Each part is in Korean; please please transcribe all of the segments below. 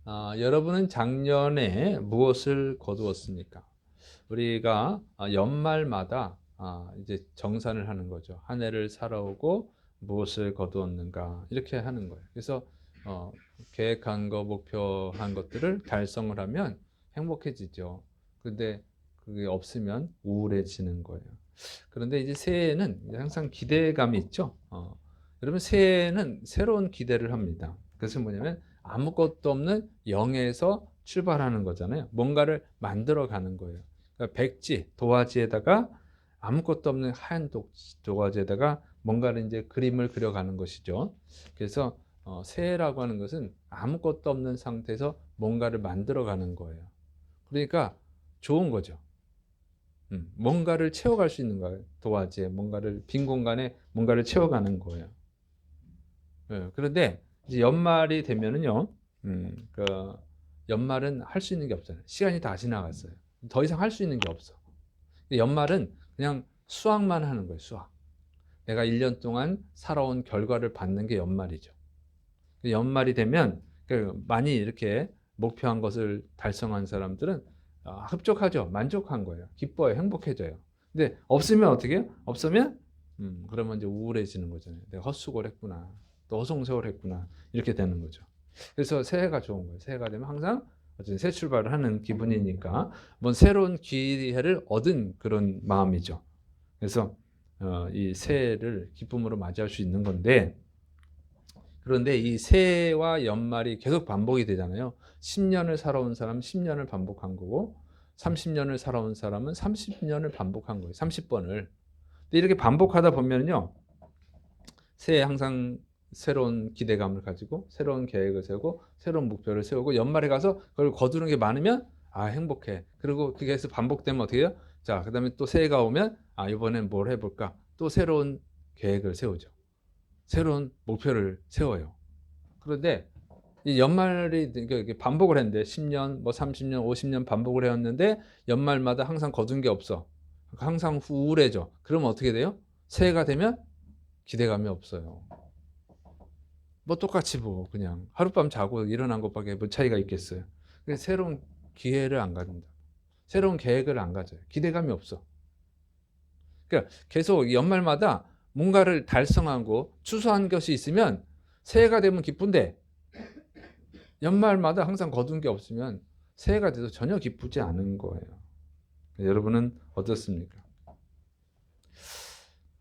여러분은 작년에 무엇을 거두었습니까? 우리가 연말마다 이제 정산을 하는 거죠. 한 해를 살아오고 무엇을 거두었는가 이렇게 하는 거예요. 그래서 어, 계획한 거, 목표한 것들을 달성을 하면 행복해지죠. 근데 그게 없으면 우울해지는 거예요. 그런데 이제 새해에는 항상 기대감이 있죠. 여러분 새해에는 새로운 기대를 합니다. 그것은 뭐냐면 아무것도 없는 0에서 출발하는 거잖아요. 뭔가를 만들어 가는 거예요. 그러니까 백지, 도화지에다가 아무것도 없는 하얀 도화지에다가 뭔가를 이제 그림을 그려가는 것이죠. 그래서 새해라고 하는 것은 아무것도 없는 상태에서 뭔가를 만들어 가는 거예요. 그러니까 좋은 거죠. 뭔가를 채워갈 수 있는 거예요. 도화지에 뭔가를 빈 공간에 뭔가를 채워가는 거예요. 그런데 이제 연말이 되면은요, 그 연말은 할 수 있는 게 없잖아요. 시간이 다 지나갔어요. 더 이상 할 수 있는 게 없어. 연말은 그냥 수학만 하는 거예요. 수학. 내가 1년 동안 살아온 결과를 받는 게 연말이죠. 연말이 되면 많이 이렇게 목표한 것을 달성한 사람들은 흡족하죠. 만족한 거예요. 기뻐요. 행복해져요. 근데 없으면 어떻게 해요? 없으면 그러면 이제 우울해지는 거잖아요. 내가 헛수고를 했구나. 또 허송세월 했구나. 이렇게 되는 거죠. 그래서 새해가 좋은 거예요. 새해가 되면 항상 어쨌든 새 출발을 하는 기분이니까 뭔 새로운 기회를 얻은 그런 마음이죠. 그래서 이 새해를 기쁨으로 맞이할 수 있는 건데, 그런데 이 새해와 연말이 계속 반복이 되잖아요. 10년을 살아온 사람은 10년을 반복한 거고 30년을 살아온 사람은 30년을 반복한 거예요. 30번을. 근데 이렇게 반복하다 보면요. 새해 항상 새로운 기대감을 가지고 새로운 계획을 세우고 새로운 목표를 세우고 연말에 가서 그걸 거두는 게 많으면 행복해. 그리고 그게 해서 반복되면 어떻게 해요? 자, 그다음에 또 새해가 오면 이번엔 뭘 해볼까? 또 새로운 계획을 세우죠. 새로운 목표를 세워요. 그런데 이 연말이 이렇게 반복을 했는데 10년, 뭐 30년, 50년 반복을 해왔는데 연말마다 항상 거둔 게 없어. 항상 우울해져. 그러면 어떻게 돼요? 새해가 되면 기대감이 없어요. 뭐 똑같이 뭐 그냥 하룻밤 자고 일어난 것밖에 뭐 차이가 있겠어요. 그래서 새로운 기회를 안 가진다. 새로운 계획을 안 가져요. 기대감이 없어. 그러니까 계속 연말마다 뭔가를 달성하고 추수한 것이 있으면 새해가 되면 기쁜데 연말마다 항상 거둔 게 없으면 새해가 돼도 전혀 기쁘지 않은 거예요. 여러분은 어떻습니까?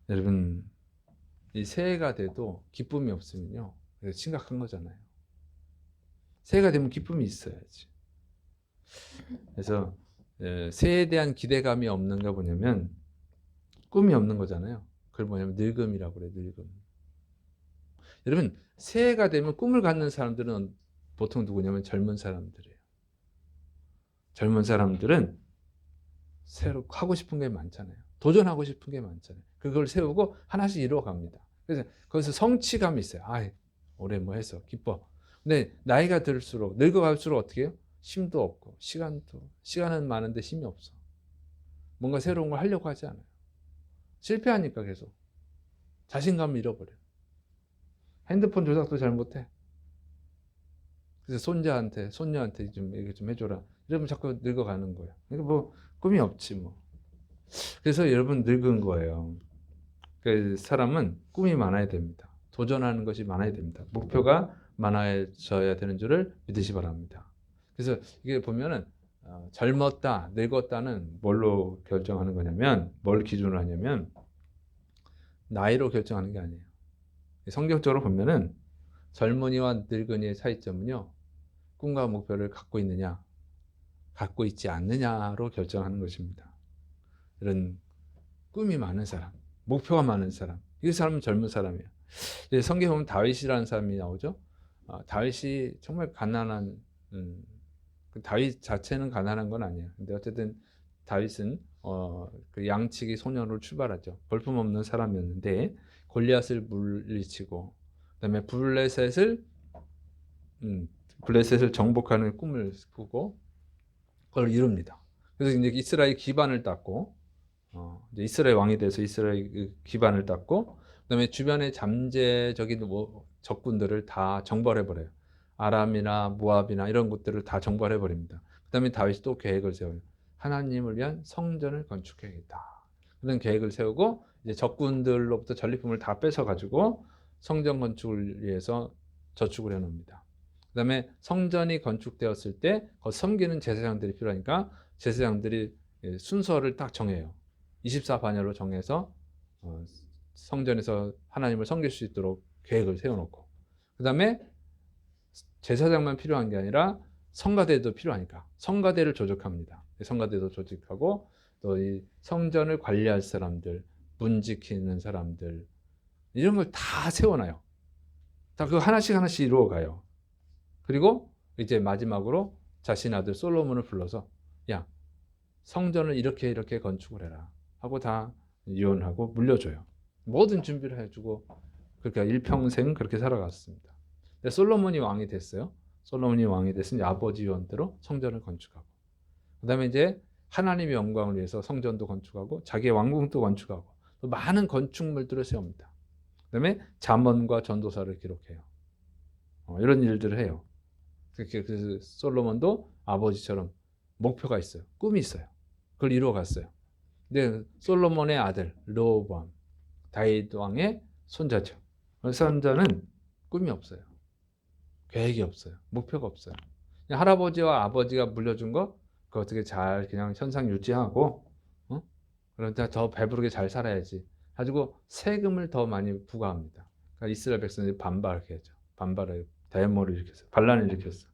여러분 이 새해가 돼도 기쁨이 없으면요. 심각한 거잖아요. 새해가 되면 기쁨이 있어야지. 그래서 새해에 대한 기대감이 없는 게 뭐냐면 꿈이 없는 거잖아요. 그걸 뭐냐면 늙음이라고 그래요. 늙음. 여러분 새해가 되면 꿈을 갖는 사람들은 보통 누구냐면 젊은 사람들이에요. 젊은 사람들은 새로 하고 싶은 게 많잖아요. 도전하고 싶은 게 많잖아요. 그걸 세우고 하나씩 이루어갑니다. 그래서 거기서 성취감이 있어요. 올해 뭐 했어. 기뻐. 근데 나이가 들수록 늙어갈수록 어떻게 해요? 힘도 없고 시간은 많은데 힘이 없어. 뭔가 새로운 걸 하려고 하지 않아요. 실패하니까 계속 자신감을 잃어버려요. 핸드폰 조작도 잘 못해. 그래서 손녀한테 좀 얘기 좀 해줘라. 이러면 자꾸 늙어가는 거예요. 그러니까 뭐 꿈이 없지 뭐. 그래서 여러분 늙은 거예요. 그 사람은 꿈이 많아야 됩니다. 도전하는 것이 많아야 됩니다. 목표가 많아져야 되는 줄을 믿으시 바랍니다. 그래서 이게 보면은 젊었다, 늙었다는 뭘로 결정하는 거냐면, 뭘 기준으로 하냐면 나이로 결정하는 게 아니에요. 성경적으로 보면은 젊은이와 늙은이의 차이점은요, 꿈과 목표를 갖고 있느냐, 갖고 있지 않느냐로 결정하는 것입니다. 이런 꿈이 많은 사람, 목표가 많은 사람, 이 사람은 젊은 사람이에요. 성경에 보면 다윗이라는 사람이 나오죠. 다윗이 정말 가난한, 그 다윗 자체는 가난한 건 아니에요. 근데 어쨌든 다윗은 그 양치기 소년으로 출발하죠. 볼품없는 사람이었는데 골리앗을 물리치고 그다음에 블레셋을 정복하는 꿈을 꾸고 그걸 이룹니다. 그래서 이제 이스라엘 기반을 닦고 이제 이스라엘 왕이 돼서 이스라엘 기반을 닦고 그다음에 주변의 잠재적인 적군들을 다 정벌해 버려요. 아람이나 모압이나 이런 곳들을 다 정벌해 버립니다. 그다음에 다윗이 또 계획을 세워요. 하나님을 위한 성전을 건축해야겠다. 그런 계획을 세우고 이제 적군들로부터 전리품을 다 뺏어 가지고 성전 건축을 위해서 저축을 해 놓습니다. 그다음에 성전이 건축되었을 때 섬기는 제사장들이 필요하니까 제사장들이 순서를 딱 정해요. 24반열로 정해서 성전에서 하나님을 섬길 수 있도록 계획을 세워놓고, 그 다음에 제사장만 필요한 게 아니라 성가대도 필요하니까 성가대를 조직합니다. 성가대도 조직하고 또 이 성전을 관리할 사람들, 문 지키는 사람들, 이런 걸 다 세워놔요. 다 그거 하나씩 하나씩 이루어가요. 그리고 이제 마지막으로 자신 아들 솔로몬을 불러서 야, 성전을 이렇게 이렇게 건축을 해라 하고 다 유언하고 물려줘요. 모든 준비를 해주고 그렇게 일평생 그렇게 살아갔습니다. 근데 솔로몬이 왕이 됐어요. 솔로몬이 왕이 됐으니 아버지 유언대로 성전을 건축하고, 그 다음에 이제 하나님의 영광을 위해서 성전도 건축하고 자기의 왕궁도 건축하고 또 많은 건축물들을 세웁니다. 그 다음에 잠언과 전도서를 기록해요. 이런 일들을 해요. 그래서 솔로몬도 아버지처럼 목표가 있어요. 꿈이 있어요. 그걸 이루어갔어요. 근데 솔로몬의 아들 르호보암, 다윗 왕의 손자죠. 손자는 꿈이 없어요. 계획이 없어요. 목표가 없어요. 그냥 할아버지와 아버지가 물려준 거 그거 어떻게 잘 그냥 현상 유지하고, 그러니까 더 배부르게 잘 살아야지 가지고 세금을 더 많이 부과합니다. 그러니까 이스라엘 백성들이 반발하죠. 반발을 대모를 일으켰어요. 반란을 일으켰어요.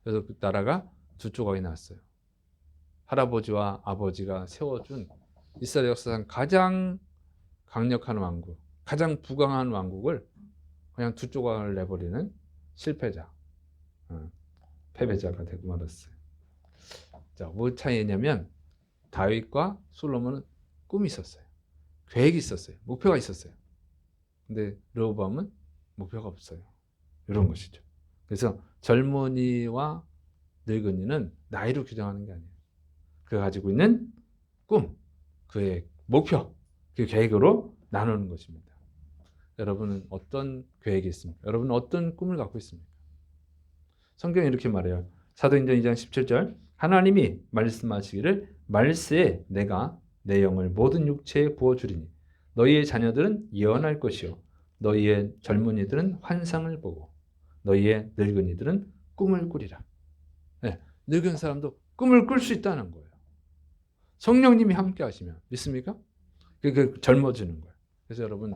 그래서 그 나라가 두 조각이 났어요. 할아버지와 아버지가 세워준 이스라엘 역사상 가장 강력한 왕국, 가장 부강한 왕국을 그냥 두 조각을 내버리는 실패자, 패배자가 되고 말았어요. 자, 뭐 차이냐면 다윗과 솔로몬은 꿈이 있었어요. 계획이 있었어요. 목표가 있었어요. 근데 르호보암은 목표가 없어요. 이런 것이죠. 그래서 젊은이와 늙은이는 나이로 규정하는 게 아니에요. 그가 가지고 있는 꿈, 그의 목표, 그 계획으로 나누는 것입니다. 여러분은 어떤 계획이 있습니까? 여러분은 어떤 꿈을 갖고 있습니까? 성경이 이렇게 말해요. 사도행전 2장 17절 하나님이 말씀하시기를 말세에 내가 내 영을 모든 육체에 부어주리니 너희의 자녀들은 예언할 것이요 너희의 젊은이들은 환상을 보고 너희의 늙은이들은 꿈을 꾸리라. 네, 늙은 사람도 꿈을 꿀 수 있다는 거예요. 성령님이 함께 하시면 믿습니까? 그게 젊어지는 거예요. 그래서 여러분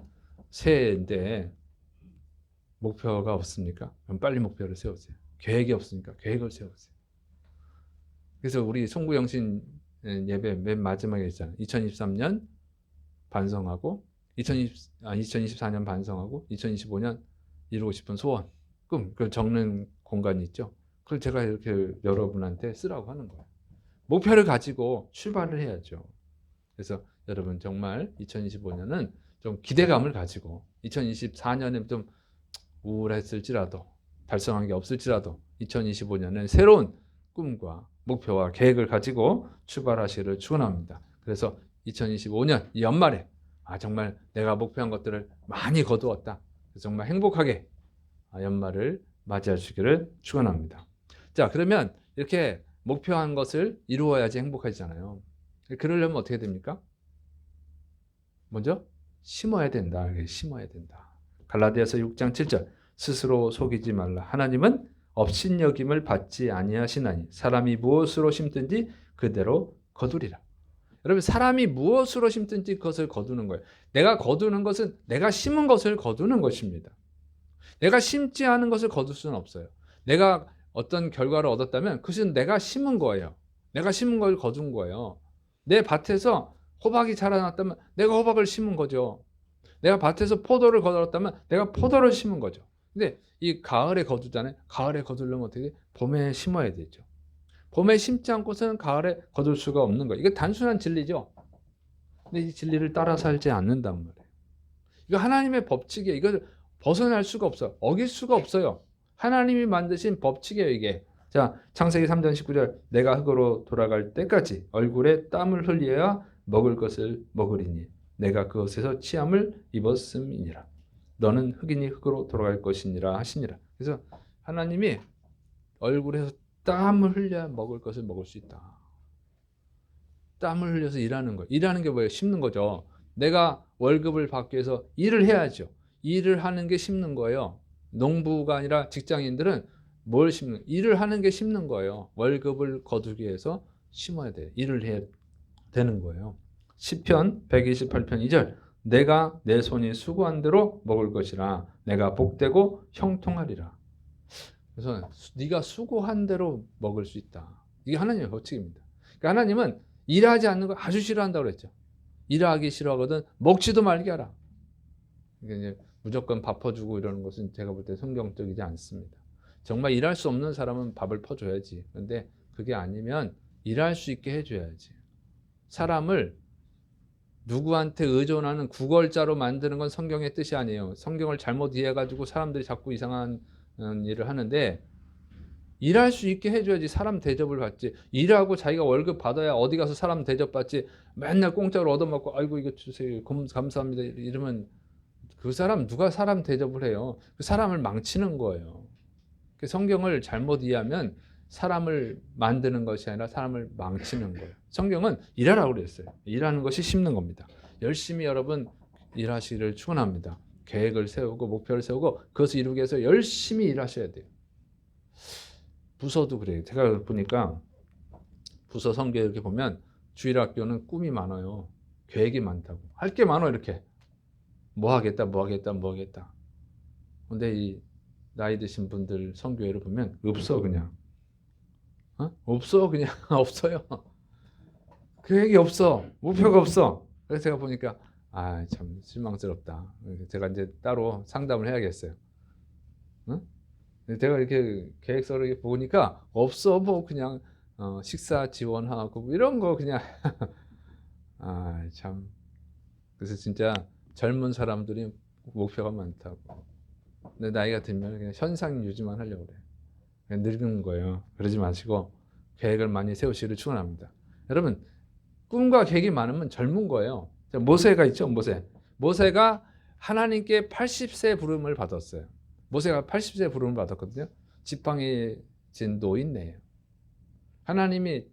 새해인데 목표가 없습니까? 그럼 빨리 목표를 세우세요. 계획이 없으니까 계획을 세우세요. 그래서 우리 송구영신 예배 맨 마지막에 있잖아요. 2023년 반성하고 2024년 반성하고 2025년 이루고 싶은 소원, 꿈, 그걸 적는 공간이 있죠. 그걸 제가 이렇게 여러분한테 쓰라고 하는 거예요. 목표를 가지고 출발을 해야죠. 그래서 여러분 정말 2025년은 좀 기대감을 가지고 2024년에 좀 우울했을지라도 달성한 게 없을지라도 2025년은 새로운 꿈과 목표와 계획을 가지고 출발하시기를 축원합니다. 그래서 2025년 이 연말에 정말 내가 목표한 것들을 많이 거두었다. 정말 행복하게 연말을 맞이하시기를 축원합니다. 자, 그러면 이렇게 목표한 것을 이루어야지 행복하잖아요. 그러려면 어떻게 됩니까? 먼저 심어야 된다. 심어야 된다. 갈라디아서 6장 7절 스스로 속이지 말라. 하나님은 업신여김을 받지 아니하시나니 사람이 무엇으로 심든지 그대로 거두리라. 여러분 사람이 무엇으로 심든지 그것을 거두는 거예요. 내가 거두는 것은 내가 심은 것을 거두는 것입니다. 내가 심지 않은 것을 거둘 수는 없어요. 내가 어떤 결과를 얻었다면 그것은 내가 심은 거예요. 내가 심은 걸 거둔 거예요. 내 밭에서 호박이 자라났다면 내가 호박을 심은 거죠. 내가 밭에서 포도를 거둘었다면 내가 포도를 심은 거죠. 근데 이 가을에 거두잖아요. 가을에 거두려면 어떻게? 봄에 심어야 되죠. 봄에 심지 않고서는 가을에 거둘 수가 없는 거예요. 이게 단순한 진리죠. 근데 이 진리를 따라 살지 않는단 말이에요. 이거 하나님의 법칙이에요. 이걸 벗어날 수가 없어요. 어길 수가 없어요. 하나님이 만드신 법칙이에요, 이게. 자, 창세기 3장 19절 내가 흙으로 돌아갈 때까지 얼굴에 땀을 흘려야 먹을 것을 먹으리니 내가 그것에서 취함을 입었음이니라. 너는 흙이니 흙으로 돌아갈 것이니라 하시니라. 그래서 하나님이 얼굴에서 땀을 흘려야 먹을 것을 먹을 수 있다. 땀을 흘려서 일하는 거예요. 일하는 게 뭐예요? 심는 거죠. 내가 월급을 받기 위해서 일을 해야죠. 일을 하는 게 심는 거예요. 농부가 아니라 직장인들은 뭘 심는? 일을 하는 게 심는 거예요. 월급을 거두기 위해서 심어야 돼요. 일을 해야 되는 거예요. 시편 128편 2절. 내가 내 손이 수고한 대로 먹을 것이라 내가 복되고 형통하리라. 그래서 네가 수고한 대로 먹을 수 있다. 이게 하나님의 법칙입니다. 그러니까 하나님은 일하지 않는 걸 아주 싫어한다고 그랬죠. 일하기 싫어하거든 먹지도 말게 하라. 그러니까 이제 무조건 밥 퍼주고 이러는 것은 제가 볼 때 성경적이지 않습니다. 정말 일할 수 없는 사람은 밥을 퍼줘야지. 그런데 그게 아니면 일할 수 있게 해줘야지. 사람을 누구한테 의존하는 구걸자로 만드는 건 성경의 뜻이 아니에요. 성경을 잘못 이해해가지고 사람들이 자꾸 이상한 일을 하는데 일할 수 있게 해줘야지 사람 대접을 받지. 일하고 자기가 월급 받아야 어디 가서 사람 대접 받지. 맨날 공짜로 얻어먹고 아이고 이거 주세요. 감사합니다. 이러면 그 사람 누가 사람 대접을 해요. 그 사람을 망치는 거예요. 성경을 잘못 이해하면 사람을 만드는 것이 아니라 사람을 망치는 거예요. 성경은 일하라고 그랬어요. 일하는 것이 심는 겁니다. 열심히 여러분 일하시기를 축원합니다. 계획을 세우고 목표를 세우고 그것을 이루기 위해서 열심히 일하셔야 돼요. 부서도 그래요. 제가 보니까 부서 성교 이렇게 보면 주일학교는 꿈이 많아요. 계획이 많다고. 할 게 많아 이렇게. 뭐 하겠다. 근데 이 나이 드신 분들 성교회를 보면 없어 그냥. 없어 그냥 없어요. 계획이 없어. 목표가 없어. 그래서 제가 보니까 참 실망스럽다. 제가 이제 따로 상담을 해야겠어요. 제가 이렇게 계획서를 이렇게 보니까 없어. 뭐 그냥 식사 지원하고 뭐 이런 거 그냥 참. 그래서 진짜 젊은 사람들이 목표가 많다고. 근데 나이가 들면 그냥 현상 유지만 하려고 그래요. 그냥 늙는 거예요. 그러지 마시고 계획을 많이 세우시기를 축원합니다. 여러분 꿈과 계획이 많으면 젊은 거예요. 모세가 있죠. 모세가 하나님께 80세 부름을 받았어요. 모세가 80세 부름을 받았거든요. 지팡이진 노인네예요. 하나님이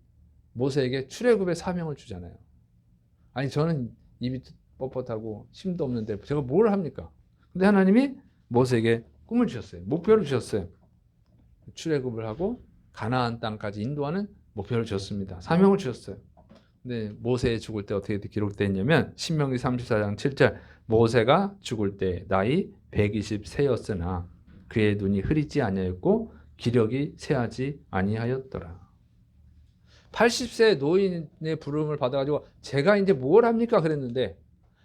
모세에게 출애굽의 사명을 주잖아요. 아니 저는 입이 뻣뻣하고 힘도 없는데 제가 뭘 합니까? 근데 하나님이 모세에게 꿈을 주셨어요. 목표를 주셨어요. 출애굽을 하고 가나안 땅까지 인도하는 목표를 주셨습니다. 사명을 주셨어요. 근데 모세 죽을 때 어떻게 기록되어 있냐면 신명기 34장 7절 모세가 죽을 때 나이 120세였으나 그의 눈이 흐리지 아니하였고 기력이 쇠하지 아니하였더라. 80세 노인의 부름을 받아가지고 제가 이제 뭘 합니까 그랬는데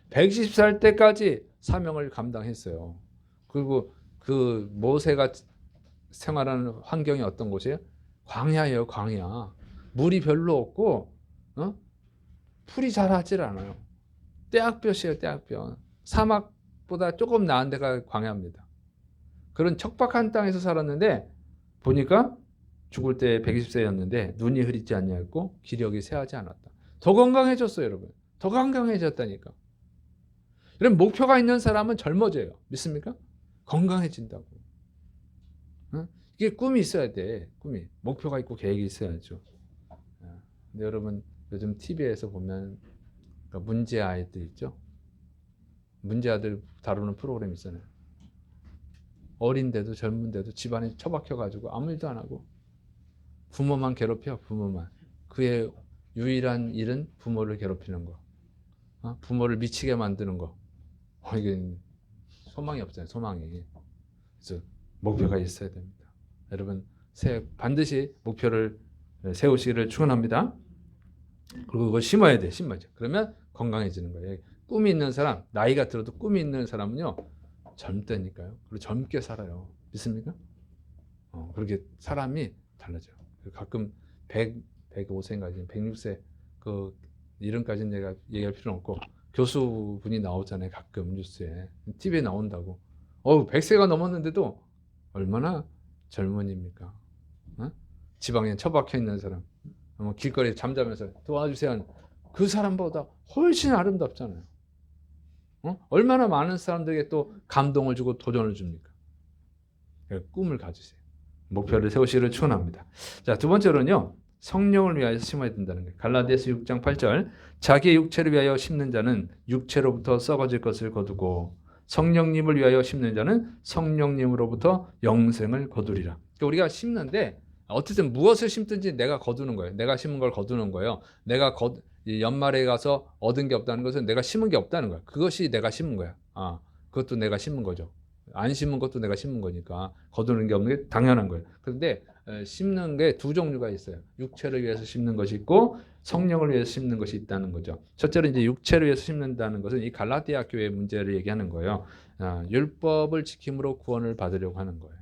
120살 때까지 사명을 감당했어요. 그리고 그 모세가 생활하는 환경이 어떤 곳이에요? 광야예요, 광야. 물이 별로 없고 풀이 자라질 않아요. 떼약볕이에요, 떼약볕. 사막보다 조금 나은 데가 광야입니다. 그런 척박한 땅에서 살았는데 보니까 죽을 때 120세였는데 눈이 흐리지 아니하였고 기력이 쇠하지 않았다. 더 건강해졌어요, 여러분. 더 건강해졌다니까. 이런 목표가 있는 사람은 젊어져요. 믿습니까? 건강해진다고. 이게 꿈이 있어야 돼. 꿈이. 목표가 있고 계획이 있어야죠. 근데 여러분 요즘 TV에서 보면 문제 아이들 있죠? 문제 아들 다루는 프로그램 있잖아요. 어린데도 젊은데도 집안에 처박혀가지고 아무 일도 안 하고 부모만 괴롭혀. 부모만. 그의 유일한 일은 부모를 괴롭히는 거. 부모를 미치게 만드는 거. 이게 소망이 없잖아요. 소망이. 그래서 목표가 있어야 됩니다. 여러분 반드시 목표를 세우시기를 축원합니다. 그리고 그걸 심어야 돼. 심어야죠. 그러면 건강해지는 거예요. 꿈이 있는 사람, 나이가 들어도 꿈이 있는 사람은요 젊다니까요. 그리고 젊게 살아요. 믿습니까? 그렇게 사람이 달라져요. 가끔 105세인가 106세 그 이름까지는 내가 얘기할 필요는 없고 교수분이 나오잖아요. 가끔 뉴스에 TV에 나온다고. 100세가 넘었는데도 얼마나 젊은입니까? 지방에 처박혀 있는 사람, 길거리에 잠자면서 도와주세요. 그 사람보다 훨씬 아름답잖아요. 얼마나 많은 사람들에게 또 감동을 주고 도전을 줍니까? 꿈을 가지세요. 목표를 세우시기를 축원합니다. 자, 두 번째로는요. 성령을 위하여 심어야 된다는 거예요. 갈라디아서 6장 8절. 자기의 육체를 위하여 심는 자는 육체로부터 썩어질 것을 거두고 성령님을 위하여 심는 자는 성령님으로부터 영생을 거두리라. 그러니까 우리가 심는데 어쨌든 무엇을 심든지 내가 거두는 거예요. 내가 심은 걸 거두는 거예요. 내가 연말에 가서 얻은 게 없다는 것은 내가 심은 게 없다는 거야. 그것이 내가 심은 거야. 그것도 내가 심은 거죠. 안 심은 것도 내가 심은 거니까 거두는 게 없는 게 당연한 거예요. 그런데 심는 게 두 종류가 있어요. 육체를 위해서 심는 것이 있고 성령을 위해서 심는 것이 있다는 거죠. 첫째로 이제 육체를 위해서 심는다는 것은 이 갈라디아 교회의 문제를 얘기하는 거예요. 율법을 지킴으로 구원을 받으려고 하는 거예요.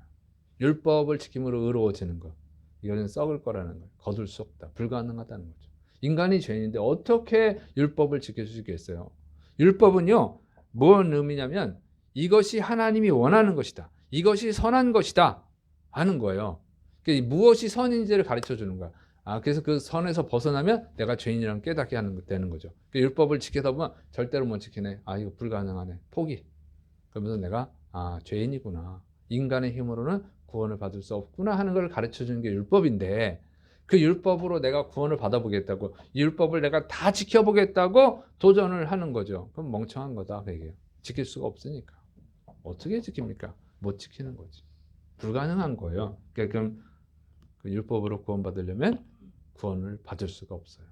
율법을 지킴으로 의로워지는 것. 이거는 썩을 거라는 거예요. 거둘 수 없다. 불가능하다는 거죠. 인간이 죄인인데 어떻게 율법을 지킬 수 있겠어요? 율법은요. 뭔 의미냐면 이것이 하나님이 원하는 것이다. 이것이 선한 것이다. 하는 거예요. 그러니까 무엇이 선인지를 가르쳐 주는 거야. 그래서 그 선에서 벗어나면 내가 죄인이라는 깨닫게 되는 거죠. 그러니까 율법을 지키다 보면 절대로 못 지키네. 이거 불가능하네. 포기. 그러면서 내가 죄인이구나. 인간의 힘으로는 구원을 받을 수 없구나 하는 걸 가르쳐 주는 게 율법인데 그 율법으로 내가 구원을 받아보겠다고 이 율법을 내가 다 지켜보겠다고 도전을 하는 거죠. 그럼 멍청한 거다. 그게 지킬 수가 없으니까. 어떻게 지킵니까? 못 지키는 거지. 불가능한 거예요. 그러니까 그 율법으로 구원받으려면 구원을 받을 수가 없어요.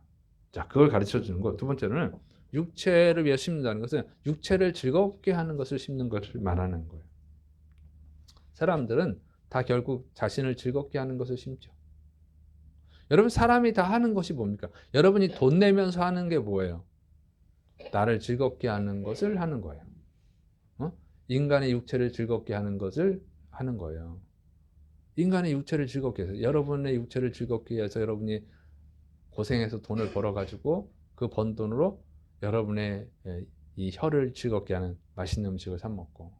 자, 그걸 가르쳐 주는 거. 두 번째는 육체를 위해 심는다는 것은 육체를 즐겁게 하는 것을 심는 것을 말하는 거예요. 사람들은 다 결국 자신을 즐겁게 하는 것을 심죠. 여러분, 사람이 다 하는 것이 뭡니까? 여러분이 돈 내면서 하는 게 뭐예요? 나를 즐겁게 하는 것을 하는 거예요. 인간의 육체를 즐겁게 하는 것을 하는 거예요. 인간의 육체를 즐겁게 해서 여러분의 육체를 즐겁게 해서 여러분이 고생해서 돈을 벌어가지고 그 번 돈으로 여러분의 이 혀를 즐겁게 하는 맛있는 음식을 사 먹고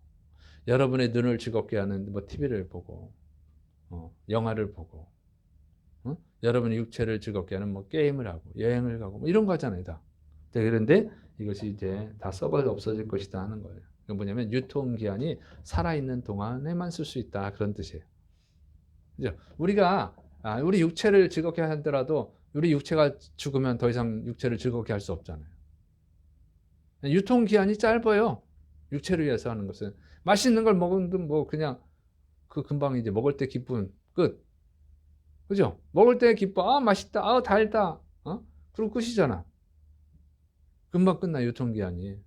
여러분의 눈을 즐겁게 하는 뭐 TV를 보고 영화를 보고 여러분의 육체를 즐겁게 하는 뭐 게임을 하고 여행을 가고 뭐 이런 거 하잖아요. 다. 그런데 이것이 이제 다 썩어 없어질 것이다 하는 거예요. 이건 뭐냐면 유통기한이 살아있는 동안에만 쓸 수 있다 그런 뜻이에요. 그죠? 우리가 우리 육체를 즐겁게 하더라도 우리 육체가 죽으면 더 이상 육체를 즐겁게 할 수 없잖아요. 유통기한이 짧아요. 육체를 위해서 하는 것은 맛있는 걸 먹으면 뭐 그냥 그 금방 이제 먹을 때 기쁨 끝. 그죠? 먹을 때 기뻐. 맛있다. 달다. 그리고 끝이잖아. 금방 끝나 유통기한이.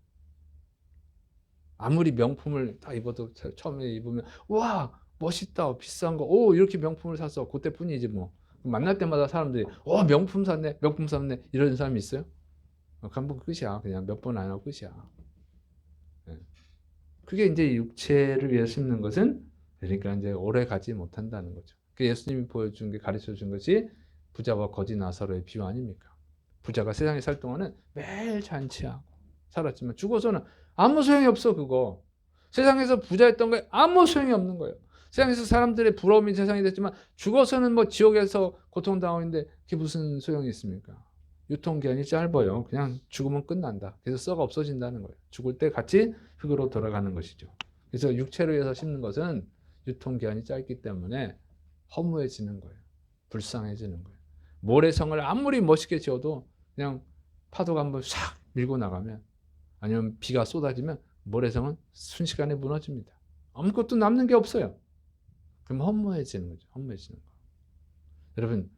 아무리 명품을 다 입어도 처음에 입으면 와 멋있다 비싼 거 이렇게 명품을 샀어 그때뿐이지 뭐 만날 때마다 사람들이 명품 샀네 이런 사람이 있어요? 한번 끝이야. 그냥 몇 번 안 하고 끝이야. 그게 이제 육체를 위해 심는 것은 그러니까 이제 오래 가지 못한다는 거죠. 예수님이 보여준 게 가르쳐 준 것이 부자와 거지 나사로의 비유 아닙니까? 부자가 세상에 살 동안은 매일 잔치하고 살았지만 죽어서는 아무 소용이 없어. 그거 세상에서 부자였던 거에 아무 소용이 없는 거예요. 세상에서 사람들의 부러움이 세상이 됐지만 죽어서는 뭐 지옥에서 고통당하고 있는데 그게 무슨 소용이 있습니까? 유통기한이 짧아요. 그냥 죽으면 끝난다. 그래서 썩어 없어진다는 거예요. 죽을 때 같이 흙으로 돌아가는 것이죠. 그래서 육체를 위해서 심는 것은 유통기한이 짧기 때문에 허무해지는 거예요. 불쌍해지는 거예요. 모래성을 아무리 멋있게 지어도 그냥 파도가 한번 싹 밀고 나가면 아니면 비가 쏟아지면 모래성은 순식간에 무너집니다. 아무것도 남는 게 없어요. 그럼 허무해지는 거죠. 허무해지는 거. 여러분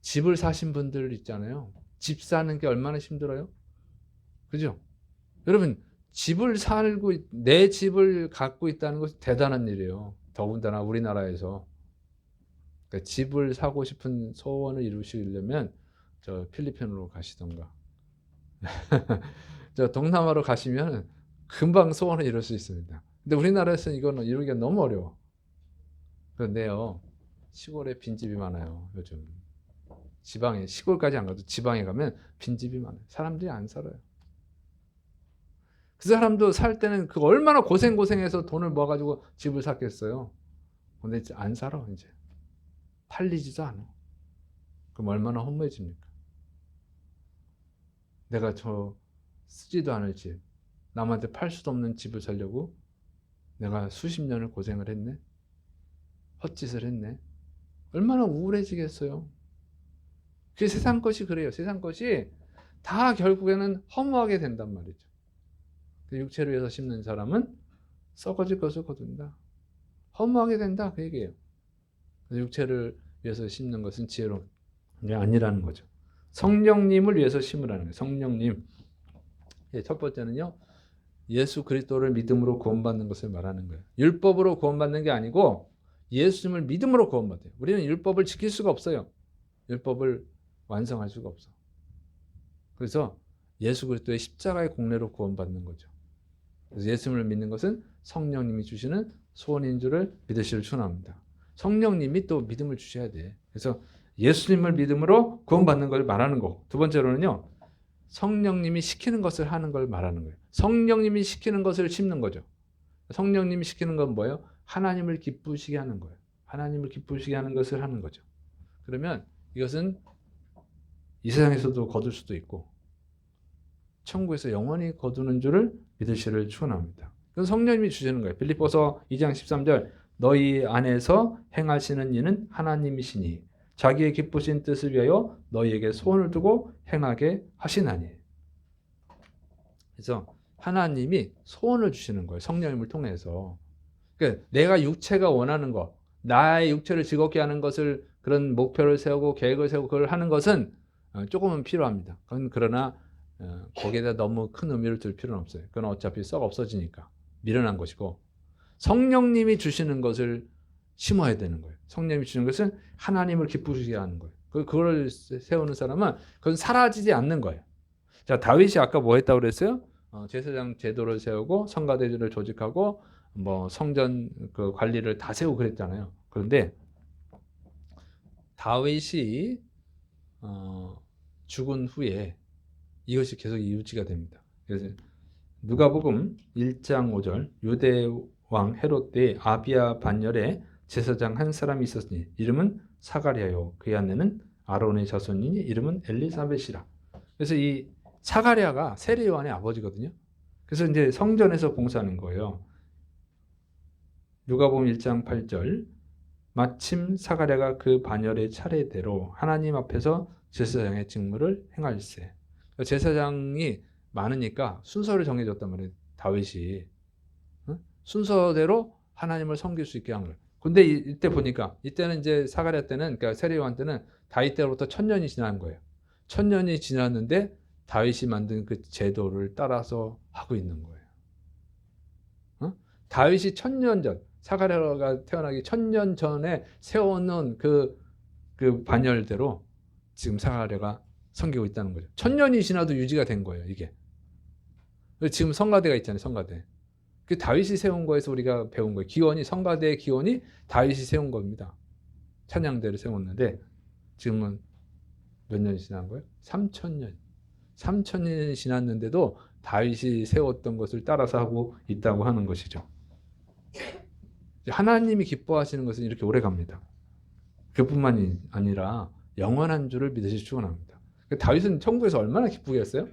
집을 사신 분들 있잖아요. 집 사는 게 얼마나 힘들어요? 그죠? 여러분 집을 살고 내 집을 갖고 있다는 것이 대단한 일이에요. 더군다나 우리나라에서 그러니까 집을 사고 싶은 소원을 이루시려면 저 필리핀으로 가시던가 저 동남아로 가시면 금방 소원을 이룰 수 있습니다. 근데 우리나라에서는 이거는 이루기가 너무 어려워. 그런데요 시골에 빈집이 많아요. 요즘 지방에 시골까지 안 가도 지방에 가면 빈집이 많아요. 사람들이 안 살아요. 그 사람도 살 때는 그 얼마나 고생해서 돈을 모아가지고 집을 샀겠어요. 근데 이제 안 살아. 이제 팔리지도 않아. 그럼 얼마나 허무해집니까? 내가 저 쓰지도 않을 집, 남한테 팔 수도 없는 집을 살려고 내가 수십 년을 고생을 했네. 헛짓을 했네. 얼마나 우울해지겠어요. 그 세상 것이 그래요. 세상 것이 다 결국에는 허무하게 된단 말이죠. 그 육체를 위해서 심는 사람은 썩어질 것을 거둔다. 허무하게 된다. 그 얘기예요. 육체를 위해서 심는 것은 지혜로운 게 아니라는 거죠. 성령님을 위해서 심으라는 거예요. 성령님. 첫 번째는요. 예수 그리스도를 믿음으로 구원받는 것을 말하는 거예요. 율법으로 구원받는 게 아니고 예수님을 믿음으로 구원받아요. 우리는 율법을 지킬 수가 없어요. 율법을 완성할 수가 없어. 그래서 예수 그리스도의 십자가의 공로로 구원받는 거죠. 그래서 예수님을 믿는 것은 성령님이 주시는 소원인 줄을 믿으시길 축원합니다. 성령님이 또 믿음을 주셔야 돼. 그래서 예수님을 믿음으로 구원받는 걸 말하는 거. 두 번째로는요. 성령님이 시키는 것을 하는 걸 말하는 거예요. 성령님이 시키는 것을 심는 거죠. 성령님이 시키는 건 뭐예요? 하나님을 기쁘시게 하는 거예요. 하나님을 기쁘시게 하는 것을 하는 거죠. 그러면 이것은 이 세상에서도 거둘 수도 있고 천국에서 영원히 거두는 줄을 믿으시기를 축원합니다. 그건 성령님이 주시는 거예요. 빌립보서 2장 13절 너희 안에서 행하시는 이는 하나님이시니 자기의 기쁘신 뜻을 위하여 너희에게 소원을 두고 행하게 하시나니. 그래서 하나님이 소원을 주시는 거예요. 성령님을 통해서. 그러니까 내가 육체가 원하는 것, 나의 육체를 즐겁게 하는 것을 그런 목표를 세우고 계획을 세우고 그걸 하는 것은 조금은 필요합니다. 그러나 거기에다 너무 큰 의미를 둘 필요는 없어요. 그건 어차피 썩 없어지니까 미련한 것이고 성령님이 주시는 것을 심어야 되는 거예요. 성령님이 주시는 것은 하나님을 기쁘시게 하는 거예요. 그걸 세우는 사람은 그건 사라지지 않는 거예요. 자, 다윗이 아까 뭐 했다고 그랬어요? 제사장 제도를 세우고 성가대를 조직하고 뭐 성전 그 관리를 다 세우고 그랬잖아요. 그런데 다윗이 죽은 후에 이것이 계속 유지가 됩니다. 그래서 누가복음 1장 5절 유대 왕 헤롯 때 아비야 반열에 제사장 한 사람이 있었으니 이름은 사가랴요 그의 아내는 아론의 자손이니 이름은 엘리사벳이라. 그래서 이 사가랴가 세례 요한의 아버지거든요. 그래서 이제 성전에서 봉사하는 거예요. 누가복음 1장 8절 마침 사가랴가 그 반열의 차례대로 하나님 앞에서 제사장의 직무를 행할세. 제사장이 많으니까 순서를 정해줬단 말이에요. 다윗이 순서대로 하나님을 섬길 수 있게 한 거예요. 근데 이때 보니까 이때는 이제 사가랴 때는 그러니까 세례 요한 때는 다윗 때로부터 1000년이 지난 거예요. 1000년이 지났는데 다윗이 만든 그 제도를 따라서 하고 있는 거예요. 다윗이 1000년 전 사가랴가 태어나기 1000년 전에 세워놓은 그 반열대로 지금 사가랴가 섬기고 있다는 거죠. 1000년이 지나도 유지가 된 거예요, 이게. 지금 성가대가 있잖아요, 성가대. 그 다윗이 세운 거에서 우리가 배운 거예요. 기원이, 성가대의 기원이 다윗이 세운 겁니다. 찬양대를 세웠는데 지금은 몇 년이 지난 거예요? 3000년. 3000년이 지났는데도 다윗이 세웠던 것을 따라서 하고 있다고 하는 것이죠. 하나님이 기뻐하시는 것은 이렇게 오래 갑니다. 그뿐만이 아니라 영원한 줄을 믿으시 축원합니다. 다윗은 천국에서 얼마나 기쁘겠어요?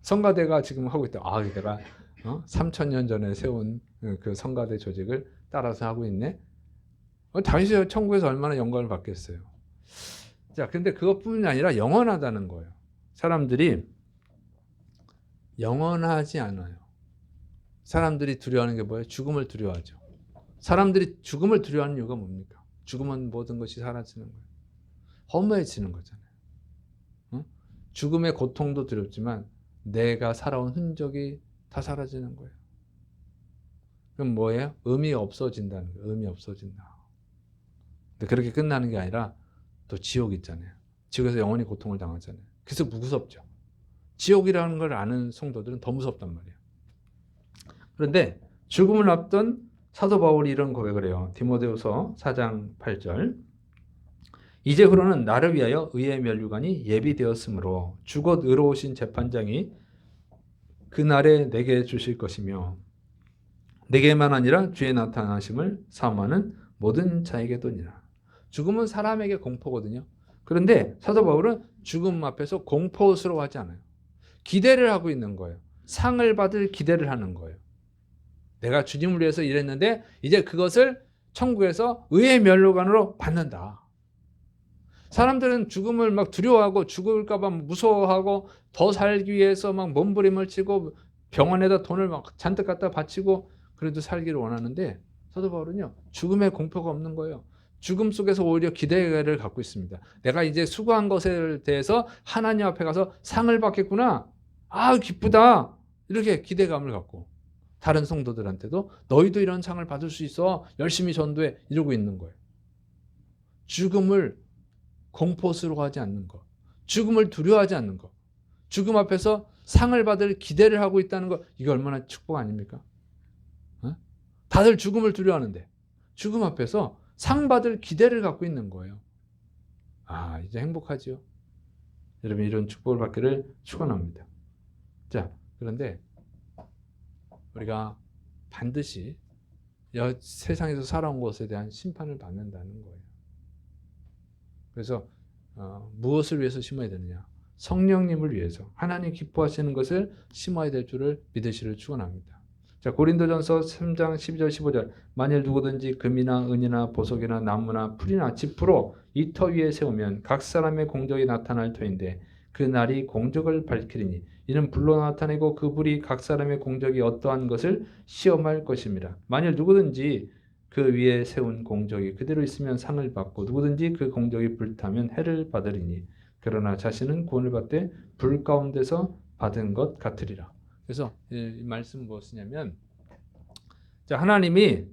성가대가 지금 하고 있다. 아, 내가 3000년 전에 세운 그 성가대 조직을 따라서 하고 있네. 다윗이 천국에서 얼마나 영광을 받겠어요. 자, 근데 그것뿐만이 아니라 영원하다는 거예요. 사람들이 영원하지 않아요. 사람들이 두려워하는 게 뭐예요? 죽음을 두려워하죠. 사람들이 죽음을 두려워하는 이유가 뭡니까? 죽으면 모든 것이 사라지는 거예요. 허무해지는 거잖아요. 죽음의 고통도 두렵지만 내가 살아온 흔적이 다 사라지는 거예요. 그럼 뭐예요? 의미 없어진다는 거예요. 의미 없어진다. 근데 그렇게 끝나는 게 아니라 또 지옥 있잖아요. 지옥에서 영원히 고통을 당하잖아요. 그래서 무섭죠. 지옥이라는 걸 아는 성도들은 더 무섭단 말이에요. 그런데 죽음을 앞둔 사도 바울이 이런 고백을 해요. 디모데후서 4장 8절 이제후로는 나를 위하여 의의 면류관이 예비되었으므로 주곧 의로우신 재판장이 그날에 내게 주실 것이며 내게만 아니라 주의 나타나심을 사모하는 모든 자에게도니라. 죽음은 사람에게 공포거든요. 그런데 사도 바울은 죽음 앞에서 공포스러워하지 않아요. 기대를 하고 있는 거예요. 상을 받을 기대를 하는 거예요. 내가 주님을 위해서 일했는데 이제 그것을 천국에서 의의 멸류관으로 받는다. 사람들은 죽음을 막 두려워하고 죽을까 봐 무서워하고 더 살기 위해서 막 몸부림을 치고 병원에다 돈을 막 잔뜩 갖다 바치고 그래도 살기를 원하는데 사도 바울은요, 죽음의 공포가 없는 거예요. 죽음 속에서 오히려 기대를 갖고 있습니다. 내가 이제 수고한 것에 대해서 하나님 앞에 가서 상을 받겠구나. 아, 기쁘다. 이렇게 기대감을 갖고 다른 성도들한테도 너희도 이런 상을 받을 수 있어. 열심히 전도해. 이러고 있는 거예요. 죽음을 공포스러워하지 않는 것. 죽음을 두려워하지 않는 것. 죽음 앞에서 상을 받을 기대를 하고 있다는 것. 이게 얼마나 축복 아닙니까? 어? 다들 죽음을 두려워하는데 죽음 앞에서 상 받을 기대를 갖고 있는 거예요. 아, 이제 행복하지요. 여러분 이런 축복을 받기를 축원합니다. 자, 그런데 우리가 반드시 세상에서 살아온 것에 대한 심판을 받는다는 거예요. 그래서 무엇을 위해서 심어야 되느냐? 성령님을 위해서 하나님 기뻐하시는 것을 심어야 될 줄을 믿으시를 축원합니다. 자, 고린도전서 3장 12절 15절 만일 누구든지 금이나 은이나 보석이나 나무나 풀이나 짚으로 이 터 위에 세우면 각 사람의 공적이 나타날 터인데 그 날이 공적을 밝히리니 이는 불로 나타내고 그 불이 각 사람의 공적이 어떠한 것을 시험할 것입니다. 만일 누구든지 그 위에 세운 공적이 그대로 있으면 상을 받고 누구든지 그 공적이 불타면 해를 받으리니 그러나 자신은 구원을 받되 불 가운데서 받은 것 같으리라. 그래서 이 말씀은 무엇이냐면, 자, 하나님이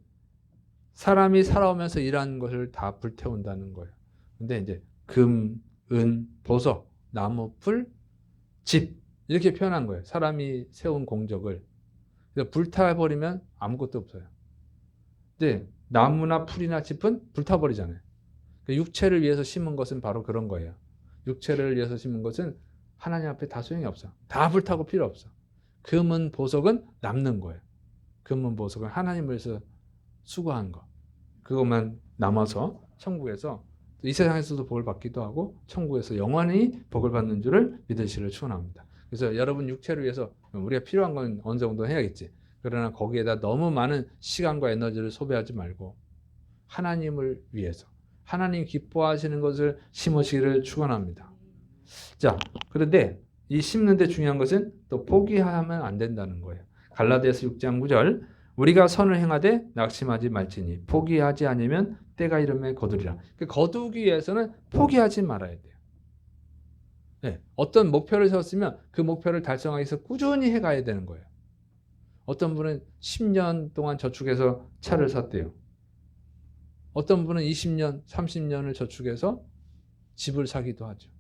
사람이 살아오면서 일하는 것을 다 불태운다는 거예요. 근데 이제 금, 은, 보석, 나무, 풀, 집 이렇게 표현한 거예요. 사람이 세운 공적을. 그래서 불타버리면 아무것도 없어요. 근데 나무나 풀이나 짚은 불타버리잖아요. 육체를 위해서 심은 것은 바로 그런 거예요. 육체를 위해서 심은 것은 하나님 앞에 다 소용이 없어. 다 불타고 필요 없어. 금은 보석은 남는 거예요. 금은 보석은 하나님을 위해서 수고한 거. 그것만 남아서 천국에서 이 세상에서도 복을 받기도 하고 천국에서 영원히 복을 받는 줄을 믿으시를 축원합니다. 그래서 여러분 육체를 위해서 우리가 필요한 건 어느 정도 해야겠지. 그러나 거기에다 너무 많은 시간과 에너지를 소비하지 말고 하나님을 위해서 하나님 기뻐하시는 것을 심으시기를 축원합니다. 자, 그런데 이 심는데 중요한 것은 또 포기하면 안 된다는 거예요. 갈라디아서 6장 9절 우리가 선을 행하되 낙심하지 말지니 포기하지 않으면 때가 이름에 거두리라. 거두기 위해서는 포기하지 말아야 돼요. 네, 어떤 목표를 세웠으면 그 목표를 달성하기 위해서 꾸준히 해가야 되는 거예요. 어떤 분은 10년 동안 저축해서 차를 샀대요. 어떤 분은 20년, 30년을 저축해서 집을 사기도 하죠.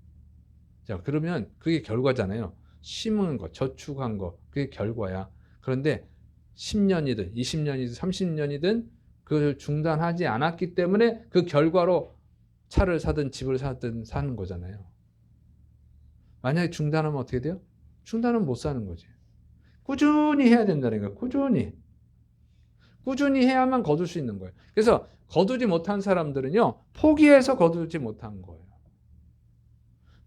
자, 그러면 그게 결과잖아요. 심은 거, 저축한 거, 그게 결과야. 그런데 10년이든 20년이든 30년이든 그걸 중단하지 않았기 때문에 그 결과로 차를 사든 집을 사든 사는 거잖아요. 만약에 중단하면 어떻게 돼요? 중단은 못 사는 거지. 꾸준히 해야 된다는 거예요. 꾸준히 해야만 거둘 수 있는 거예요. 그래서 거두지 못한 사람들은요, 포기해서 거두지 못한 거예요.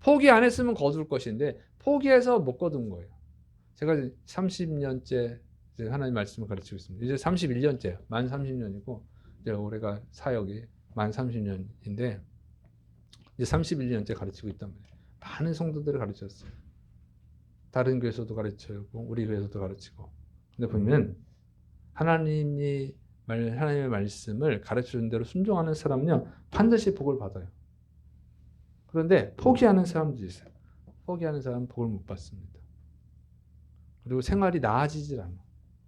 포기 안 했으면 거둘 것인데 포기해서 못 거둔 거예요. 제가 30년째 하나님 말씀을 가르치고 있습니다. 이제 31년째예요. 만 30년이고 이제 올해가 사역이 만 30년인데 이제 31년째 가르치고 있단 말이에요. 많은 성도들을 가르쳤어요. 다른 교회에서도 가르치고 우리 교회에서도 가르치고. 근데 보면 하나님의 말씀을 가르쳐준 대로 순종하는 사람은요 반드시 복을 받아요. 그런데 포기하는 사람도 있어요. 포기하는 사람은 복을 못 받습니다. 그리고 생활이 나아지질 않아.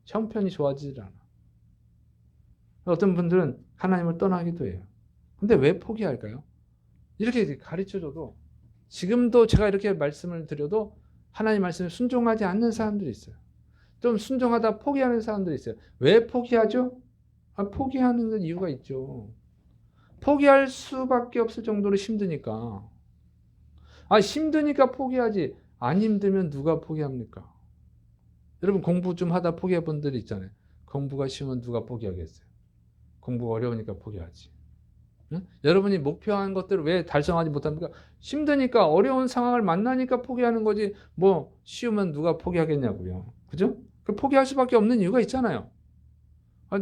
형편이 좋아지질 않아. 어떤 분들은 하나님을 떠나기도 해요. 근데 왜 포기할까요? 이렇게 가르쳐줘도 지금도 제가 이렇게 말씀을 드려도 하나님 말씀에 순종하지 않는 사람들이 있어요. 좀 순종하다 포기하는 사람들이 있어요. 왜 포기하죠? 포기하는 이유가 있죠. 포기할 수밖에 없을 정도로 힘드니까. 힘드니까 포기하지. 안 힘들면 누가 포기합니까? 여러분 공부 좀 하다 포기한 분들이 있잖아요. 공부가 쉬우면 누가 포기하겠어요? 공부가 어려우니까 포기하지. 응? 여러분이 목표한 것들을 왜 달성하지 못합니까? 힘드니까 어려운 상황을 만나니까 포기하는 거지. 쉬우면 누가 포기하겠냐고요. 그죠? 포기할 수밖에 없는 이유가 있잖아요.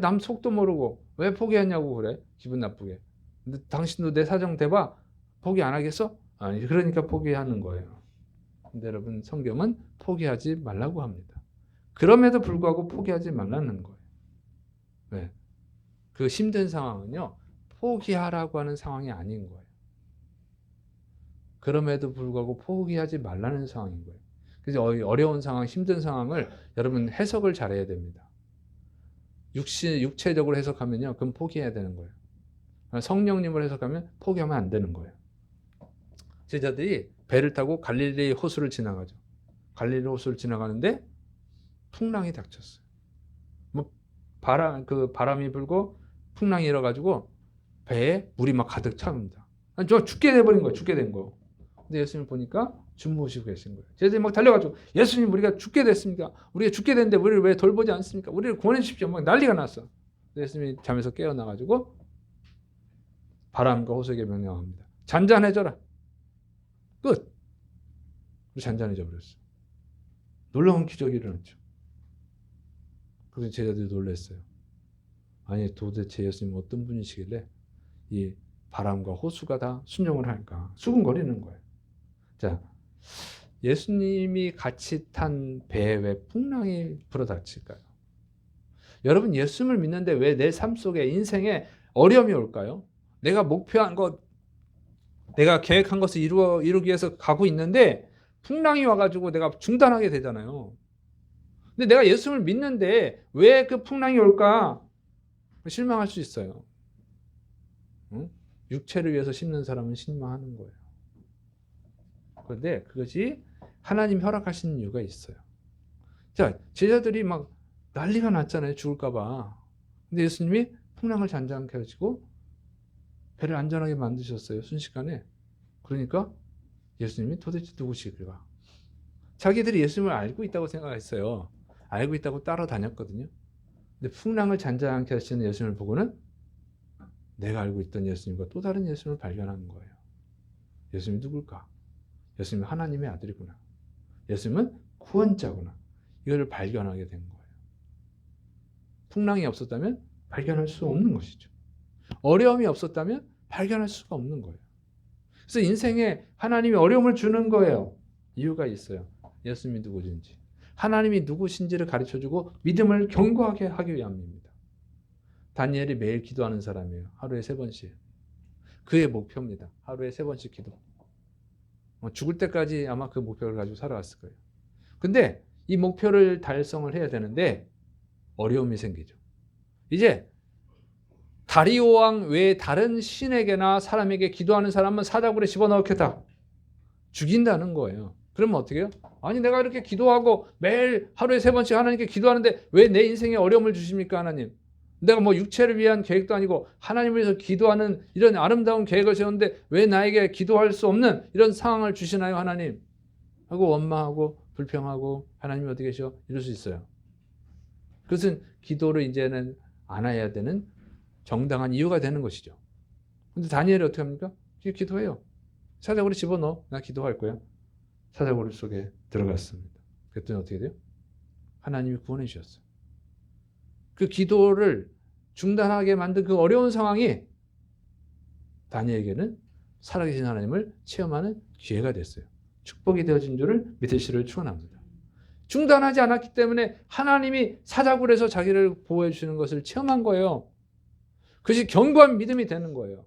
남 속도 모르고 왜 포기하냐고 그래? 기분 나쁘게. 근데 당신도 내 사정 대봐. 포기 안 하겠어? 아니, 그러니까 포기하는 거예요. 근데 여러분, 성경은 포기하지 말라고 합니다. 그럼에도 불구하고 포기하지 말라는 거예요. 왜? 그 힘든 상황은요, 포기하라고 하는 상황이 아닌 거예요. 그럼에도 불구하고 포기하지 말라는 상황인 거예요. 그래서 어려운 상황, 힘든 상황을 여러분 해석을 잘해야 됩니다. 육체적으로 해석하면요, 그럼 포기해야 되는 거예요. 성령님을 해석하면 포기하면 안 되는 거예요. 제자들이 배를 타고 갈릴리 호수를 지나가죠. 갈릴리 호수를 지나가는데 풍랑이 닥쳤어요. 뭐 바람이 불고 풍랑이 일어가지고 배에 물이 막 가득 찹니다. 저 죽게 돼버린 거예요. 죽게 된 거예요. 근데 예수님 보니까 주무시고 계신 거예요. 제자들이 막 달려가지고 예수님, 우리가 죽게 됐습니까? 우리가 죽게 됐는데 우리를 왜 돌보지 않습니까? 우리를 구원해 주십시오. 막 난리가 났어. 예수님이 잠에서 깨어나가지고 바람과 호수에게 명령합니다. 잔잔해져라. 끝. 잔잔해져 버렸어요. 놀라운 기적이 일어났죠. 그래서 제자들이 놀랐어요. 아니, 도대체 예수님 어떤 분이시길래 이 바람과 호수가 다 순종을 할까? 수군거리는 거예요. 자, 예수님이 같이 탄 배에 왜 풍랑이 불어닥칠까요? 여러분, 예수님을 믿는데 왜 내 삶 속에, 인생에 어려움이 올까요? 내가 목표한 것, 내가 계획한 것을 이루기 위해서 가고 있는데 풍랑이 와가지고 내가 중단하게 되잖아요. 근데 내가 예수님을 믿는데 왜 그 풍랑이 올까? 실망할 수 있어요. 응? 육체를 위해서 심는 사람은 실망하는 거예요. 그런데 그것이 하나님 허락하신 이유가 있어요. 자, 제자들이 막 난리가 났잖아요. 죽을까 봐. 근데 예수님이 풍랑을 잔잔케 하시고 배를 안전하게 만드셨어요. 순식간에. 그러니까 예수님이 도대체 누구시길까? 자기들이 예수님을 알고 있다고 생각했어요. 알고 있다고 따라다녔거든요. 근데 풍랑을 잔잔케 하시는 예수님을 보고는 내가 알고 있던 예수님과 또 다른 예수님을 발견하는 거예요. 예수님이 누굴까? 예수님은 하나님의 아들이구나. 예수님은 구원자구나. 이걸 발견하게 된 거예요. 풍랑이 없었다면 발견할 수 없는 것이죠. 어려움이 없었다면 발견할 수가 없는 거예요. 그래서 인생에 하나님이 어려움을 주는 거예요. 이유가 있어요. 예수님이 누구신지. 하나님이 누구신지를 가르쳐주고 믿음을 견고하게 하기 위함입니다. 다니엘이 매일 기도하는 사람이에요. 하루에 3번씩. 그의 목표입니다. 하루에 3번씩 기도. 죽을 때까지 아마 그 목표를 가지고 살아왔을 거예요. 근데 이 목표를 달성을 해야 되는데 어려움이 생기죠. 이제 다리오 왕 외에 다른 신에게나 사람에게 기도하는 사람은 사자굴에 집어넣겠다. 죽인다는 거예요. 그러면 어떻게 해요? 아니, 내가 이렇게 기도하고 매일 하루에 3번씩 하나님께 기도하는데 왜 내 인생에 어려움을 주십니까, 하나님? 내가 뭐 육체를 위한 계획도 아니고 하나님을 위해서 기도하는 이런 아름다운 계획을 세웠는데 왜 나에게 기도할 수 없는 이런 상황을 주시나요, 하나님? 하고 원망하고 불평하고 하나님이 어디 계셔? 이럴 수 있어요. 그것은 기도를 이제는 안 해야 되는 정당한 이유가 되는 것이죠. 근데 다니엘이 어떻게 합니까? 기도해요. 사자굴에 집어넣어. 나 기도할 거야. 사자굴 속에 들어갔습니다. 그랬더니 어떻게 돼요? 하나님이 구원해 주셨어요. 그 기도를 중단하게 만든 그 어려운 상황이 다니엘에게는 살아계신 하나님을 체험하는 기회가 됐어요. 축복이 되어진 줄을 믿으시를 축원합니다. 중단하지 않았기 때문에 하나님이 사자굴에서 자기를 보호해 주시는 것을 체험한 거예요. 그것이 견고한 믿음이 되는 거예요.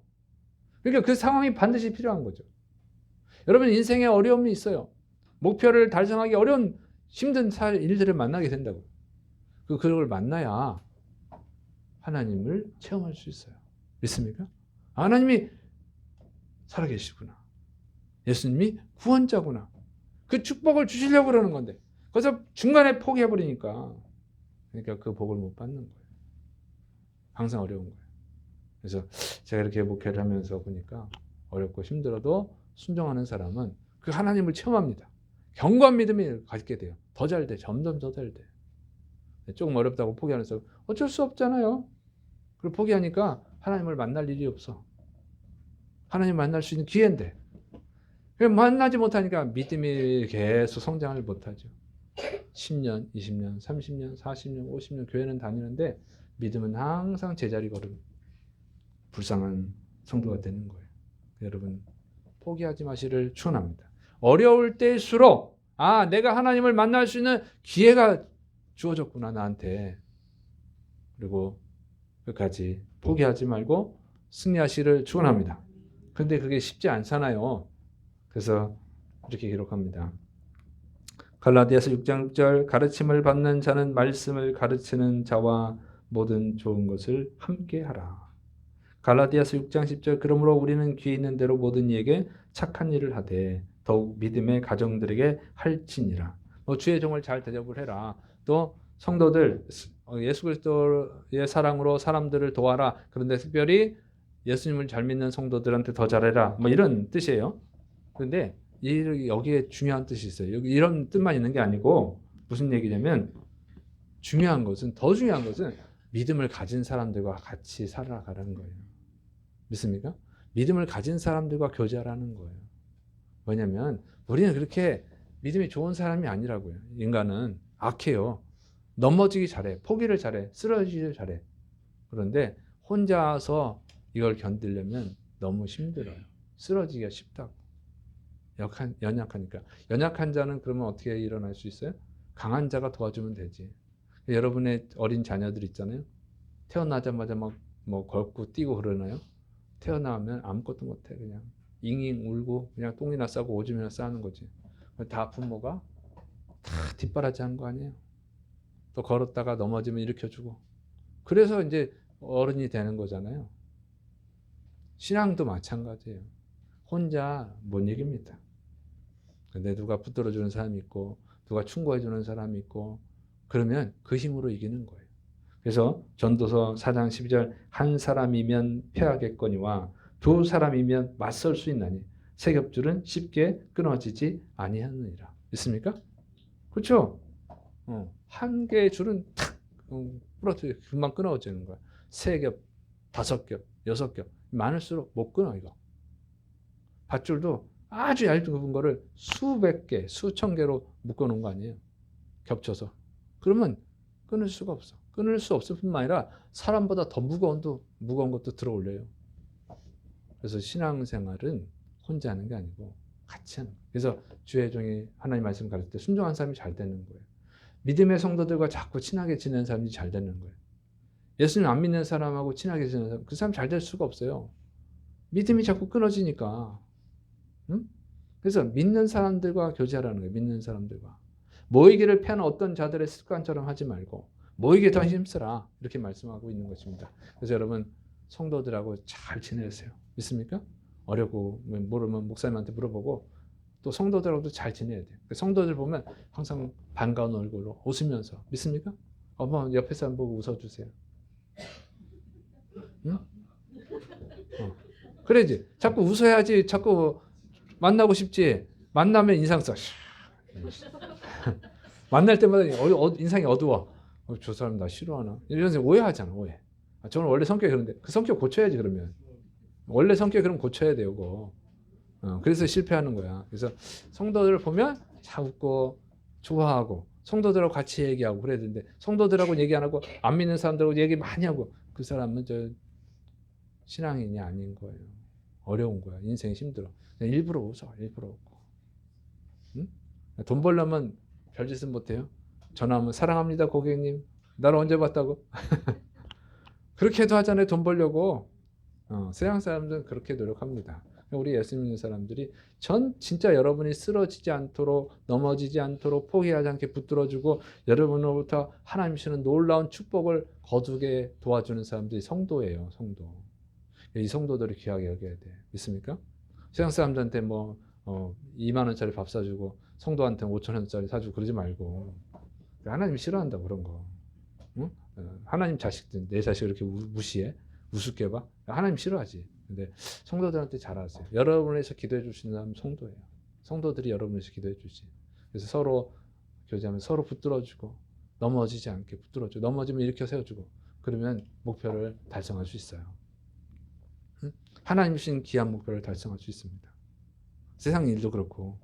그러니까 그 상황이 반드시 필요한 거죠. 여러분, 인생에 어려움이 있어요. 목표를 달성하기 어려운 힘든 일들을 만나게 된다고. 그걸 만나야 하나님을 체험할 수 있어요. 믿습니까? 하나님이 살아계시구나. 예수님이 구원자구나. 그 축복을 주시려고 그러는 건데 그래서 중간에 포기해버리니까 그러니까 그 복을 못 받는 거예요. 항상 어려운 거예요. 그래서 제가 이렇게 목회를 하면서 보니까 어렵고 힘들어도 순종하는 사람은 그 하나님을 체험합니다. 견고한 믿음이 갖게 돼요. 더 잘 돼. 점점 더 잘 돼. 조금 어렵다고 포기하는 사람 어쩔 수 없잖아요. 그리고 포기하니까 하나님을 만날 일이 없어. 하나님 만날 수 있는 기회인데 만나지 못하니까 믿음이 계속 성장을 못하죠. 10년, 20년, 30년, 40년, 50년 교회는 다니는데 믿음은 항상 제자리 걸음. 불쌍한 성도가 되는 거예요. 여러분 포기하지 마시를 축원합니다. 어려울 때일수록 내가 하나님을 만날 수 있는 기회가 주어졌구나 나한테. 그리고 끝까지 포기하지 말고 승리하시를 축원합니다. 근데 그게 쉽지 않잖아요. 그래서 이렇게 기록합니다. 갈라디아서 6장 6절 가르침을 받는 자는 말씀을 가르치는 자와 모든 좋은 것을 함께 하라. 갈라디아서 6장 10절 그러므로 우리는 귀 있는 대로 모든 이에게 착한 일을 하되 더욱 믿음의 가정들에게 할지니라. 주의 종을 잘 대접을 해라. 또 성도들 예수 그리스도의 사랑으로 사람들을 도와라. 그런데 특별히 예수님을 잘 믿는 성도들한테 더 잘해라. 이런 뜻이에요. 그런데 여기에 중요한 뜻이 있어요. 여기 이런 뜻만 있는 게 아니고 무슨 얘기냐면 더 중요한 것은 믿음을 가진 사람들과 같이 살아가라는 거예요. 믿습니까? 믿음을 가진 사람들과 교제하라는 거예요. 왜냐하면 우리는 그렇게 믿음이 좋은 사람이 아니라고요. 인간은 악해요. 넘어지기 잘해. 포기를 잘해. 쓰러지기를 잘해. 그런데 혼자서 이걸 견디려면 너무 힘들어요. 쓰러지기가 쉽다고. 연약하니까. 연약한 자는 그러면 어떻게 일어날 수 있어요? 강한 자가 도와주면 되지. 여러분의 어린 자녀들 있잖아요. 태어나자마자 걷고 뛰고 그러나요? 태어나면 아무것도 못해. 그냥 잉잉 울고 그냥 똥이나 싸고 오줌이나 싸는 거지. 다 부모가 다 뒷바라지 한 거 아니에요. 또 걸었다가 넘어지면 일으켜주고. 그래서 이제 어른이 되는 거잖아요. 신앙도 마찬가지예요. 혼자 못 이깁니다. 근데 누가 붙들어주는 사람이 있고 누가 충고해주는 사람이 있고 그러면 그 힘으로 이기는 거예요. 그래서 전도서 4장 12절 한 사람이면 패하겠거니와 두 사람이면 맞설 수 있나니 세 겹줄은 쉽게 끊어지지 아니하느니라. 있습니까? 그렇죠? 한 개의 줄은 탁 부러뜨려 금방 끊어지는 거야. 세 겹, 다섯 겹, 여섯 겹 많을수록 못 끊어 이거. 밧줄도 아주 얇은 거를 수백 개, 수천 개로 묶어놓은 거 아니에요. 겹쳐서. 그러면 끊을 수가 없어. 끊을 수 없을 뿐만 아니라 사람보다 더 무거운 것도 들어올려요. 그래서 신앙생활은 혼자 하는 게 아니고 같이 하는 거예요. 그래서 주의 종이 하나님 말씀 가르칠 때 순종한 사람이 잘 되는 거예요. 믿음의 성도들과 자꾸 친하게 지내는 사람이 잘 되는 거예요. 예수님 안 믿는 사람하고 친하게 지내는 사람, 그 사람 잘 될 수가 없어요. 믿음이 자꾸 끊어지니까. 응? 그래서 믿는 사람들과 교제하라는 거예요. 믿는 사람들과. 모이기를 피하는 어떤 자들의 습관처럼 하지 말고 모이기에 더 힘쓰라. 이렇게 말씀하고 있는 것입니다. 그래서 여러분 성도들하고 잘 지내세요. 믿습니까? 어렵고 모르면 목사님한테 물어보고 또 성도들하고도 잘 지내야 돼요. 성도들 보면 항상 반가운 얼굴로 웃으면서 믿습니까? 옆에 사람 보고 웃어주세요. 응? 그래야지. 자꾸 웃어야지. 자꾸 만나고 싶지. 만나면 인상 써. 만날 때마다 인상이 어두워. 저 사람 나 싫어하나? 이런 생각 오해하잖아. 오해. 저는 원래 성격이 그런데 그 성격 고쳐야지 그러면. 원래 성격 그럼 고쳐야 돼요. 그거. 그래서 실패하는 거야. 그래서 성도들을 보면 잘 웃고 좋아하고 성도들하고 같이 얘기하고 그래야 되는데 성도들하고 얘기 안 하고 안 믿는 사람들하고 얘기 많이 하고 그 사람은 신앙인이 아닌 거예요. 어려운 거야. 인생이 힘들어. 일부러 웃어. 일부러 웃고. 응? 돈 벌려면 별짓은 못해요. 전화하면 사랑합니다 고객님. 나를 언제 봤다고? 그렇게도 하잖아요. 돈 벌려고. 세상 사람들은 그렇게 노력합니다. 우리 예수 믿는 사람들이 진짜 여러분이 쓰러지지 않도록 넘어지지 않도록 포기하지 않게 붙들어주고 여러분으로부터 하나님 주시는 놀라운 축복을 거두게 도와주는 사람들이 성도예요. 성도. 이 성도들을 귀하게 여겨야 돼. 믿습니까? 세상 사람들한테 2만 원짜리 밥 사주고 성도한테는 5천 원짜리 사주고 그러지 말고 하나님 싫어한다 그런 거. 응? 하나님 자식들 내 자식을 이렇게 무시해? 우습게 봐? 하나님 싫어하지. 근데 성도들한테 잘하세요. 여러분에서 기도해 주시는 사람 성도예요. 성도들이 여러분에서 기도해 주지. 그래서 서로 교제하면 서로 붙들어주고 넘어지지 않게 붙들어주고 넘어지면 일으켜 세워주고 그러면 목표를 달성할 수 있어요. 응? 하나님 주신 귀한 목표를 달성할 수 있습니다. 세상 일도 그렇고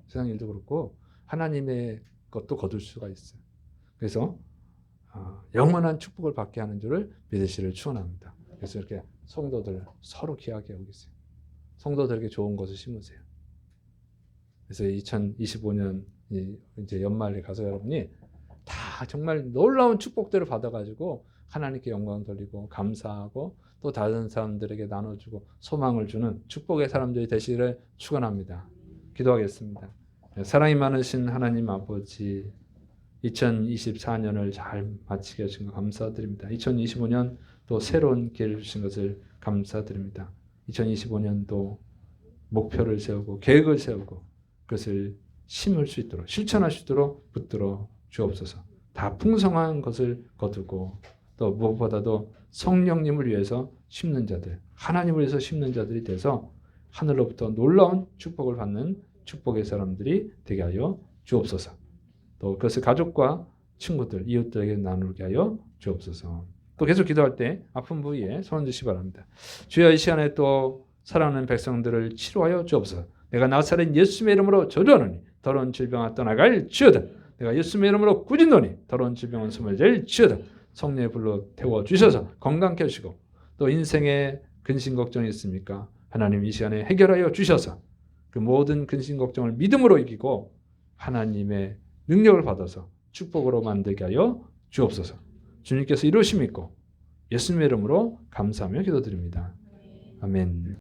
하나님의 것도 거둘 수가 있어요. 그래서 영원한 축복을 받게 하는 줄을 믿으시를 축원합니다. 그래서 이렇게 성도들 서로 귀하게 여기세요. 성도들에게 좋은 것을 심으세요. 그래서 2025년 이제 연말에 가서 여러분이 다 정말 놀라운 축복들을 받아가지고 하나님께 영광 돌리고 감사하고 또 다른 사람들에게 나눠주고 소망을 주는 축복의 사람들이 되시기를 축원합니다. 기도하겠습니다. 사랑이 많으신 하나님 아버지, 2024년을 잘 마치게 하신 것 감사드립니다. 2025년 또 새로운 기회를 주신 것을 감사드립니다. 2025년도 목표를 세우고 계획을 세우고 그것을 심을 수 있도록 실천할 수 있도록 붙들어 주옵소서. 다 풍성한 것을 거두고 또 무엇보다도 성령님을 위해서 심는 자들, 하나님을 위해서 심는 자들이 돼서 하늘로부터 놀라운 축복을 받는 축복의 사람들이 되게 하여 주옵소서. 또 그것을 가족과 친구들, 이웃들에게 나누게 하여 주옵소서. 또 계속 기도할 때 아픈 부위에 손 드시기 바랍니다. 주여, 이 시간에 또 사랑하는 백성들을 치료하여 주옵소서. 내가 나사렛 예수의 이름으로 저주하노니 더러운 질병아 떠나갈지어다. 내가 예수의 이름으로 꾸짖노니 더러운 질병은 스물질지어다. 성령의 불로 태워주셔서 건강케 하시고 또 인생에 근심 걱정이 있습니까? 하나님 이 시간에 해결하여 주셔서 그 모든 근심 걱정을 믿음으로 이기고 하나님의 능력을 받아서 축복으로 만들게 하여 주옵소서. 주님께서 이루심 있고 예수님의 이름으로 감사하며 기도드립니다. 아멘.